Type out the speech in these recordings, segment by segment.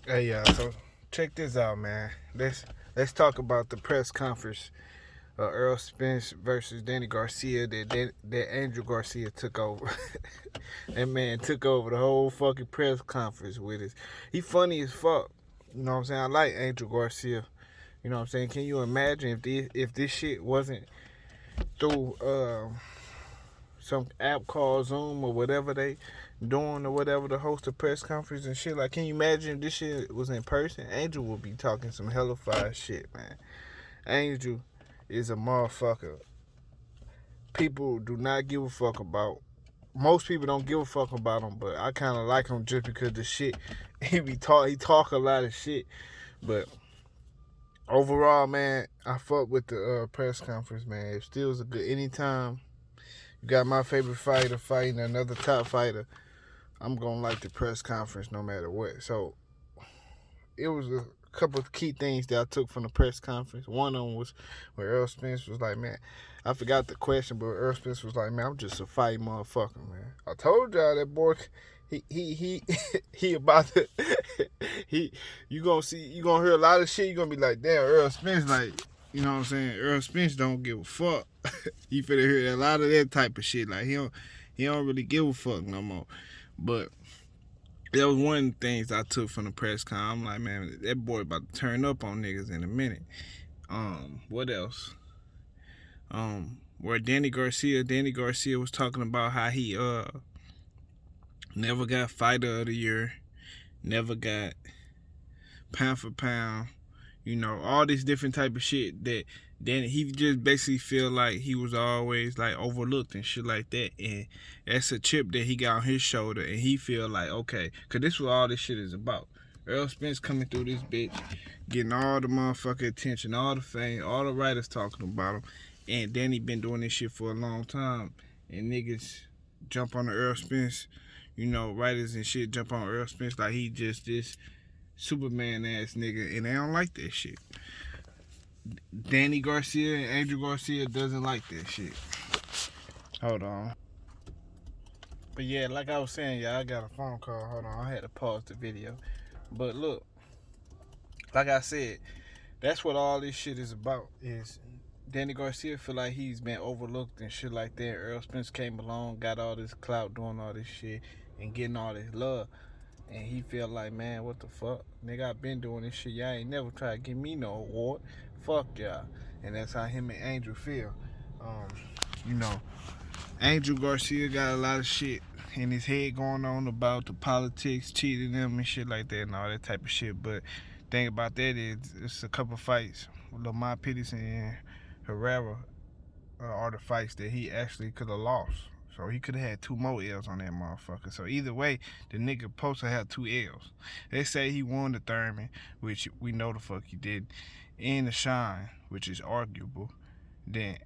Hey y'all, so check this out, man. Let's talk about the press conference. Errol Spence versus Danny Garcia. That Andrew Garcia took over. That man took over the whole fucking press conference with us. He funny as fuck. You know what I'm saying? I like Andrew Garcia. You know what I'm saying? Can you imagine if this shit wasn't through some app called Zoom or whatever they doing or whatever to host a press conference and shit? Like, can you imagine if this shit was in person? Angel would be talking some hella fire shit, man. Angel is a motherfucker. People do not give a fuck about. Most people don't give a fuck about him, but I kind of like him just because the shit he talk a lot of shit. But overall, man, I fuck with the press conference, man. It still is a good anytime. You got my favorite fighter fighting another top fighter. I'm gonna like the press conference no matter what. So it was a couple of key things that I took from the press conference. One of them was where Errol Spence was like, man, I forgot the question, but Errol Spence was like, man, I'm just a fighting motherfucker, man. I told y'all that boy, he about to, you gonna hear a lot of shit. You gonna be like, damn, Errol Spence, like, you know what I'm saying? Errol Spence don't give a fuck. You finna hear a lot of that type of shit. Like, he don't really give a fuck no more. But that was one of the things I took from the press con. I'm like, man, that boy about to turn up on niggas in a minute. What else? Where Danny Garcia was talking about how he never got fighter of the year, never got pound for pound, you know, all this different type of shit that then he just basically feel like he was always like overlooked and shit like that, and that's a chip that he got on his shoulder, and he feel like, okay, cause this is what all this shit is about. Errol Spence coming through this bitch, getting all the motherfucking attention, all the fame, all the writers talking about him, and Danny been doing this shit for a long time, and niggas jump on the Errol Spence, you know, writers and shit jump on Errol Spence like he just this Superman ass nigga, and they don't like that shit. Danny Garcia and Andrew Garcia doesn't like that shit. Hold on. But yeah, like I was saying, y'all, I got a phone call. Hold on, I had to pause the video. But look, like I said, that's what all this shit is about. Is Danny Garcia feel like he's been overlooked and shit like that. Errol Spence came along, got all this clout, doing all this shit, and getting all this love. And he feel like, man, what the fuck? Nigga, I been doing this shit. Y'all ain't never try to give me no award. Fuck y'all. And that's how him and Angel feel. You know, Angel Garcia got a lot of shit in his head going on about the politics, cheating them and shit like that and all that type of shit. But thing about that is it's a couple fights. Lamont Peterson and Herrera are the fights that he actually could have lost. So he could have had 2 more L's on that motherfucker. So either way, the nigga supposed to have 2 L's. They say he won the Thurman, which we know the fuck he did, and the Shine, which is arguable. Then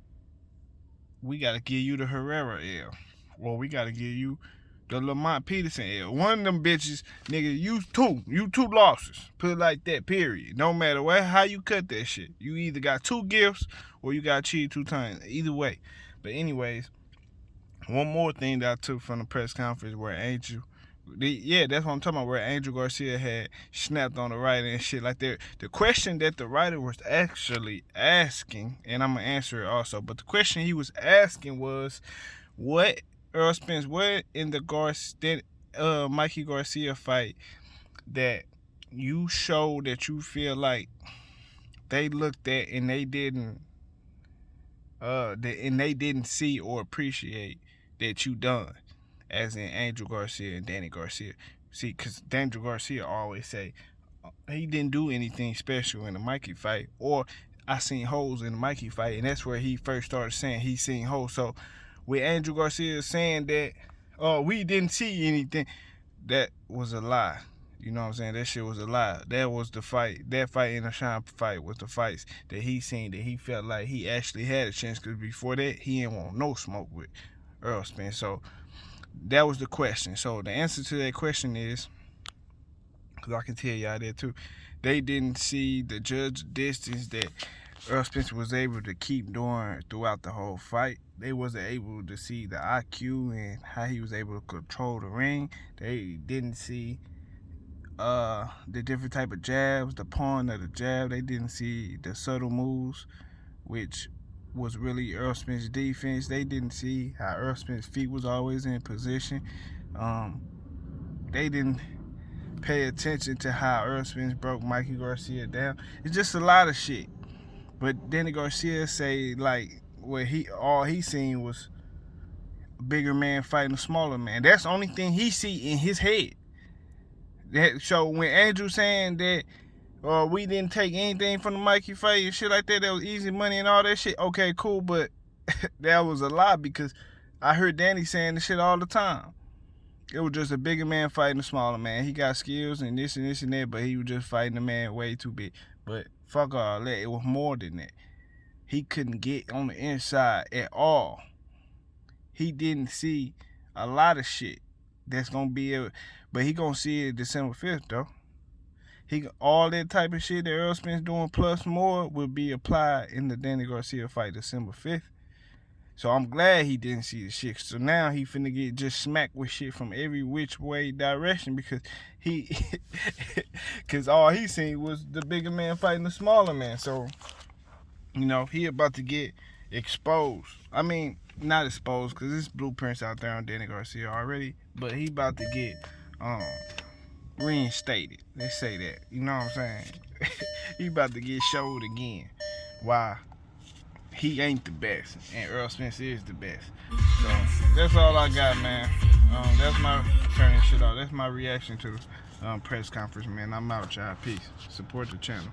we gotta give you the Herrera L. Well, we gotta give you the Lamont Peterson L. One of them bitches, nigga, you two losses. Put it like that, period. No matter what, how you cut that shit. You either got 2 gifts or you got cheated 2 times. Either way. But anyways, one more thing that I took from the press conference where Angel, that's what I'm talking about, where Angel Garcia had snapped on the writer and shit like that. The question that the writer was actually asking, and I'm going to answer it also, but the question he was asking was, what, Errol Spence, what in the Mikey Garcia fight that you show that you feel like they looked at and they didn't see or appreciate that you done, as in Angel Garcia and Danny Garcia. See, because Danny Garcia always say he didn't do anything special in the Mikey fight, or I seen holes in the Mikey fight, and that's where he first started saying he seen holes. So with Angel Garcia saying that, oh, we didn't see anything, that was a lie. You know what I'm saying? That shit was a lie. That was the fight. That fight in the Shine fight was the fights that he seen that he felt like he actually had a chance. Because before that, he didn't want no smoke with Errol Spence. So that was the question. So the answer to that question is, because I can tell y'all that too, they didn't see the judge distance that Errol Spence was able to keep doing throughout the whole fight. They wasn't able to see the IQ and how he was able to control the ring. They didn't see the different type of jabs, the pawn of the jab. They didn't see the subtle moves, which was really Errol Spence's defense. They didn't see how Errol Spence's feet was always in position. They didn't pay attention to how Errol Spence broke Mikey Garcia down. It's just a lot of shit. But Danny Garcia say like what all he seen was a bigger man fighting a smaller man. That's the only thing he see in his head. So when Andrew saying that we didn't take anything from the Mikey fight and shit like that, that was easy money and all that shit, okay, cool, but that was a lie because I heard Danny saying this shit all the time. It was just a bigger man fighting a smaller man. He got skills and this and this and that, but he was just fighting a man way too big. But fuck all that, it was more than that. He couldn't get on the inside at all. He didn't see a lot of shit that's gonna be able, but he gonna see it December 5th though. All that type of shit that Errol Spence doing plus more will be applied in the Danny Garcia fight December 5th. So I'm glad he didn't see the shit. So now he finna get just smacked with shit from every which way direction because cause all he seen was the bigger man fighting the smaller man. So, you know, he about to get exposed. I mean, not exposed because there's blueprints out there on Danny Garcia already, but he about to get reinstated. They say that. You know what I'm saying? He about to get showed again. Why? He ain't the best, and Errol Spence is the best. So that's all I got, man. That's my turning shit off. That's my reaction to the press conference, man. I'm out, y'all. Peace. Support the channel.